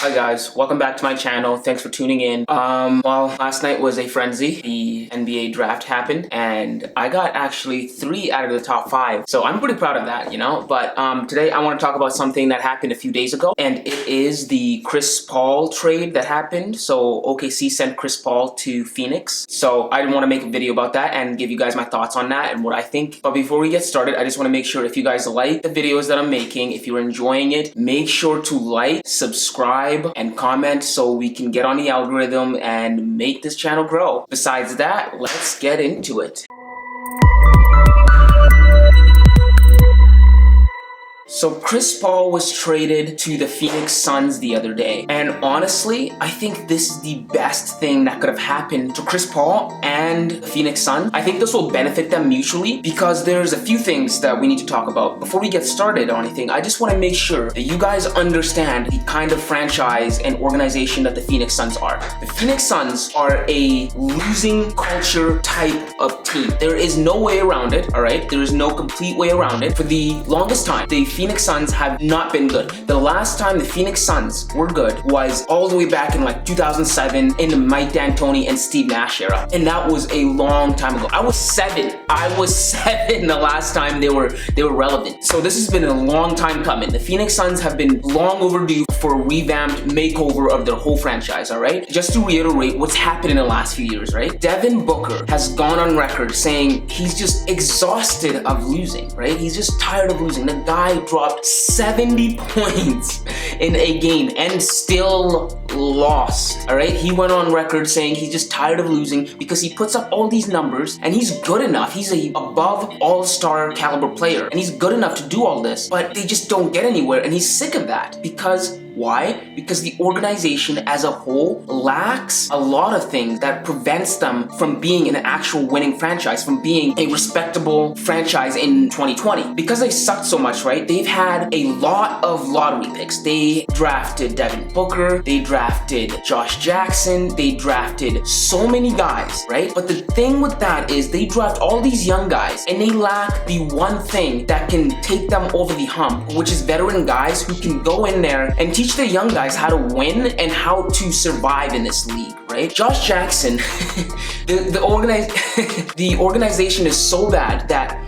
Hi guys, welcome back to my channel. Thanks for tuning in. Well, last night was a frenzy. The NBA draft happened and I got actually 3 out of the top 5. So I'm pretty proud of that, you know? But today I want to talk about something that happened a few days ago, and it is the Chris Paul trade that happened. So OKC sent Chris Paul to Phoenix. So I want to make a video about that and give you guys my thoughts on that and what I think. But before we get started, I just want to make sure if you guys like the videos that I'm making, if you're enjoying it, make sure to like, subscribe, and comment so we can get on the algorithm and make this channel grow. Besides that, let's get into it. So Chris Paul was traded to the Phoenix Suns the other day, and honestly, I think this is the best thing that could have happened to Chris Paul and the Phoenix Suns. I think this will benefit them mutually because there's a few things that we need to talk about. Before we get started on anything, I just want to make sure that you guys understand the kind of franchise and organization that the Phoenix Suns are. The Phoenix Suns are a losing culture type of team. There is no way around it, all right? There is no complete way around it. For the longest time, the Phoenix Suns have not been good. The last time the Phoenix Suns were good was all the way back in like 2007 in the Mike D'Antoni and Steve Nash era. And that was a long time ago. I was 7 the last time they were relevant. So this has been a long time coming. The Phoenix Suns have been long overdue for a revamped makeover of their whole franchise, all right? Just to reiterate what's happened in the last few years, right? Devin Booker has gone on record saying he's just exhausted of losing, right? He's just tired of losing. The guy dropped 70 points in a game and still lost, all right? He went on record saying he's just tired of losing because he puts up all these numbers and he's good enough. He's a above all-star caliber player and he's good enough to do all this, but they just don't get anywhere, and he's sick of that. Because why? Because the organization as a whole lacks a lot of things that prevents them from being an actual winning franchise, from being a respectable franchise in 2020. Because they sucked so much, right? They've had a lot of lottery picks. They drafted Devin Booker, they drafted Josh Jackson, they drafted so many guys, right? But the thing with that is they draft all these young guys and they lack the one thing that can take them over the hump, which is veteran guys who can go in there and teach the young guys how to win and how to survive in this league, right? Josh Jackson, the organization is so bad that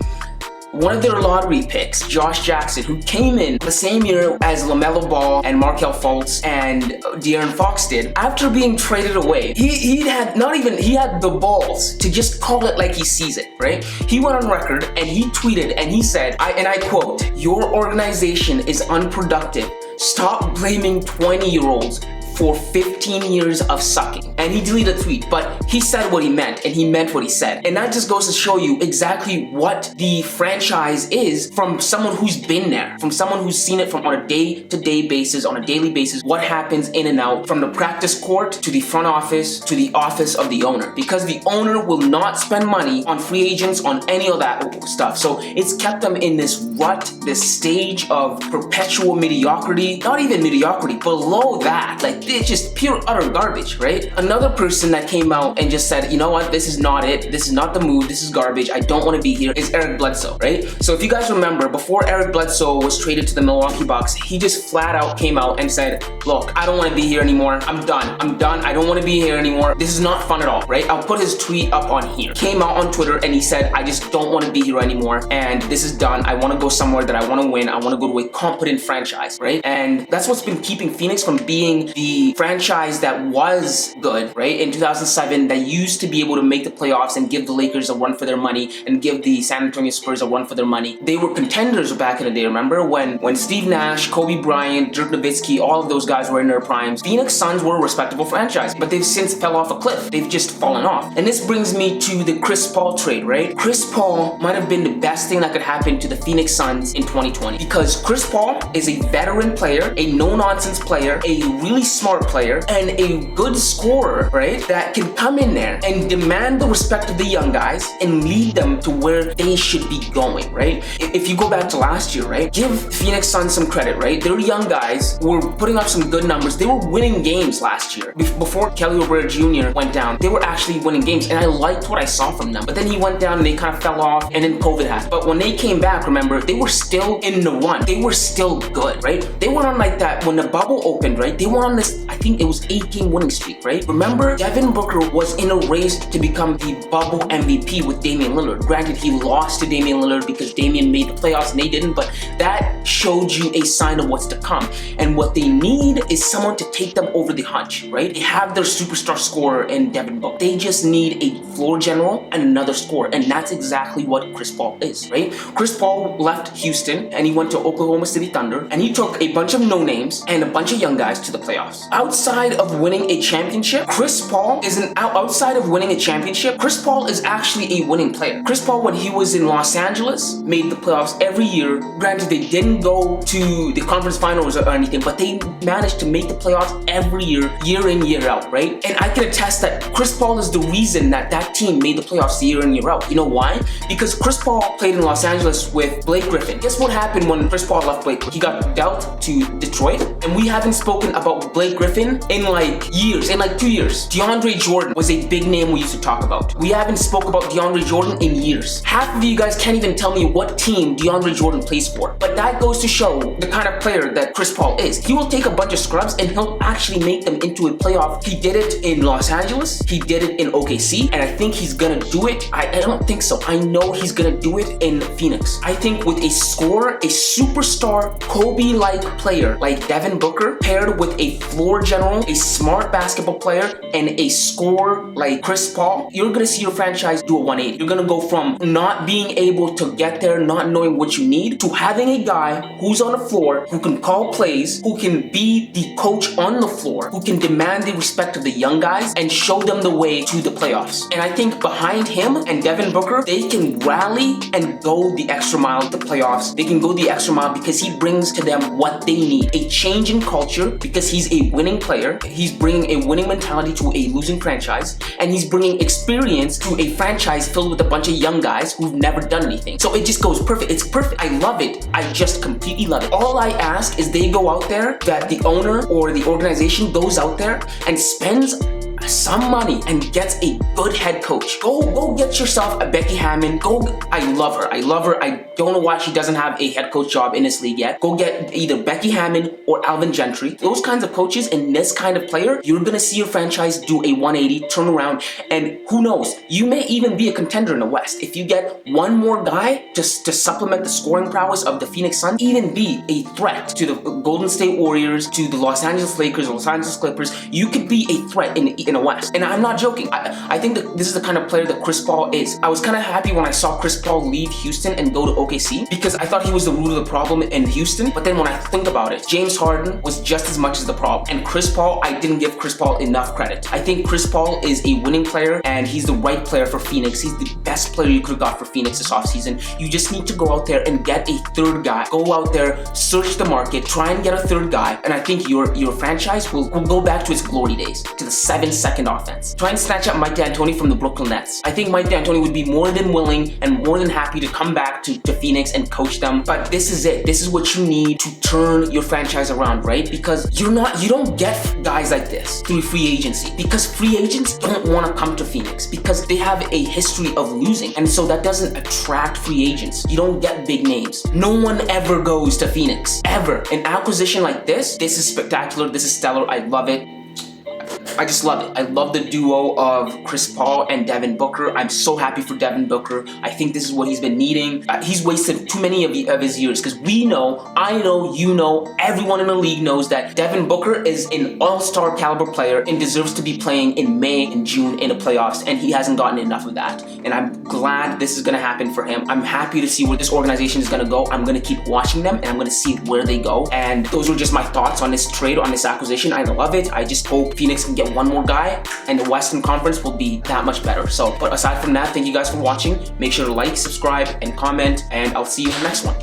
one of their lottery picks, Josh Jackson, who came in the same year as LaMelo Ball and Markelle Fultz and De'Aaron Fox did, after being traded away, he had the balls to just call it like he sees it, right? He went on record and he tweeted and he said, and I quote, "Your organization is unproductive. Stop blaming 20-year-olds for 15 years of sucking." And he deleted the tweet, but he said what he meant, and he meant what he said. And that just goes to show you exactly what the franchise is from someone who's been there, from someone who's seen it from on a day-to-day basis, on a daily basis, what happens in and out, from the practice court to the front office to the office of the owner. Because the owner will not spend money on free agents, on any of that stuff. So it's kept them in this rut, this stage of perpetual mediocrity, not even mediocrity, below that. Like, it's just pure utter garbage, right? Another person that came out and just said, you know what, this is not it, this is not the move, this is garbage, I don't want to be here, is Eric Bledsoe, right? So if you guys remember, before Eric Bledsoe was traded to the Milwaukee Bucks, he just flat out came out and said, look, I don't want to be here anymore, I'm done, I don't want to be here anymore, this is not fun at all, right? I'll put his tweet up on here. Came out on Twitter and he said, I just don't want to be here anymore and this is done, I want to go somewhere that I want to win, I want to go to a competent franchise, right? And that's what's been keeping Phoenix from being the franchise that was good, right? In 2007, that used to be able to make the playoffs and give the Lakers a run for their money and give the San Antonio Spurs a run for their money. They were contenders back in the day, remember? When Steve Nash, Kobe Bryant, Dirk Nowitzki, all of those guys were in their primes. Phoenix Suns were a respectable franchise, but they've since fell off a cliff. They've just fallen off. And this brings me to the Chris Paul trade, right? Chris Paul might have been the best thing that could happen to the Phoenix Suns in 2020 because Chris Paul is a veteran player, a no-nonsense player, a really smart player, and a good scorer scorer, right, that can come in there and demand the respect of the young guys and lead them to where they should be going, right? If you go back to last year, right, give Phoenix Suns some credit, right? They're young guys who were putting up some good numbers. They were winning games last year. Before Kelly Oubre Jr. went down, they were actually winning games, and I liked what I saw from them. But then he went down and they kind of fell off, and then COVID happened. But when they came back, remember, they were still in the run. They were still good, right? They went on like that when the bubble opened, right? They went on this, I think it was 8-game winning streak, right? Remember, Devin Booker was in a race to become the bubble MVP with Damian Lillard. Granted, he lost to Damian Lillard because Damian made the playoffs and they didn't, but that showed you a sign of what's to come. And what they need is someone to take them over the hunch, right? They have their superstar scorer in Devin Booker. They just need a floor general and another scorer, and that's exactly what Chris Paul is, right? Chris Paul left Houston and he went to Oklahoma City Thunder, and he took a bunch of no-names and a bunch of young guys to the playoffs. Outside of winning a championship, Chris Paul is outside of winning a championship, Chris Paul is actually a winning player. Chris Paul, when he was in Los Angeles, made the playoffs every year. Granted, they didn't go to the conference finals or anything, but they managed to make the playoffs every year, year in, year out, right? And I can attest that Chris Paul is the reason that that team made the playoffs year in, year out. You know why? Because Chris Paul played in Los Angeles with Blake Griffin. Guess what happened when Chris Paul left Blake? He got dealt to Detroit, and we haven't spoken about Blake Griffin in like years, in like 2 years. DeAndre Jordan was a big name we used to talk about. We haven't spoke about DeAndre Jordan in years. Half of you guys can't even tell me what team DeAndre Jordan plays for. But that goes to show the kind of player that Chris Paul is. He will take a bunch of scrubs and he'll actually make them into a playoff. He did it in Los Angeles. He did it in OKC. And I think he's gonna do it. I don't think so. I know he's gonna do it in Phoenix. I think with a scorer, a superstar, Kobe-like player like Devin Booker, paired with a floor general, a smart basketball player, and a scorer like Chris Paul, you're gonna see your franchise do a 180. You're gonna go from not being able to get there, not knowing what you need, to having a guy who's on the floor, who can call plays, who can be the coach on the floor, who can demand the respect of the young guys and show them the way to the playoffs. And I think behind him and Devin Booker, they can rally and go the extra mile at the playoffs. They can go the extra mile because he brings to them what they need. A change in culture because he's a winning player. He's bringing a winning mentality to a losing franchise, and he's bringing experience to a franchise filled with a bunch of young guys who've never done anything. So it just goes perfect. It's perfect. I love it. I just completely love it. All I ask is they go out there, that the owner or the organization goes out there and spends some money and gets a good head coach. Go get yourself a Becky Hammon. I love her. I don't know why she doesn't have a head coach job in this league yet. Go get either Becky Hammon or Alvin Gentry. Those kinds of coaches and this kind of player, you're gonna see your franchise do a 180, turn around, and who knows, you may even be a contender in the West. If you get one more guy just to supplement the scoring prowess of the Phoenix Suns, even be a threat to the Golden State Warriors, to the Los Angeles Lakers, Los Angeles Clippers. You could be a threat in the West. And I'm not joking. I think that this is the kind of player that Chris Paul is. I was kind of happy when I saw Chris Paul leave Houston and go to OKC because I thought he was the root of the problem in Houston. But then when I think about it, James Harden was just as much as the problem. And Chris Paul, I didn't give Chris Paul enough credit. I think Chris Paul is a winning player and he's the right player for Phoenix. He's the best player you could have got for Phoenix this offseason. You just need to go out there and get a third guy. Go out there, search the market, try and get a third guy. And I think your franchise will go back to its glory days, to the 7-second offense. Try and snatch up Mike D'Antoni from the Brooklyn Nets. I think Mike D'Antoni would be more than willing and more than happy to come back to Phoenix and coach them. But this is it. This is what you need to turn your franchise around, right? Because you don't get guys like this through free agency. Because free agents don't want to come to Phoenix because they have a history of losing. And so that doesn't attract free agents. You don't get big names. No one ever goes to Phoenix. Ever. An acquisition like this is spectacular. This is stellar. I love it. I just love it. I love the duo of Chris Paul and Devin Booker. I'm so happy for Devin Booker. I think this is what he's been needing. He's wasted too many of his years because we know, I know, you know, everyone in the league knows that Devin Booker is an all-star caliber player and deserves to be playing in May and June in the playoffs, and he hasn't gotten enough of that. And I'm glad this is going to happen for him. I'm happy to see where this organization is going to go. I'm going to keep watching them and I'm going to see where they go. And those were just my thoughts on this trade, on this acquisition. I love it. I just hope Phoenix can get one more guy and the Western Conference will be that much better. So, but aside from that, thank you guys for watching. Make sure to like, subscribe, and comment, and I'll see you in the next one.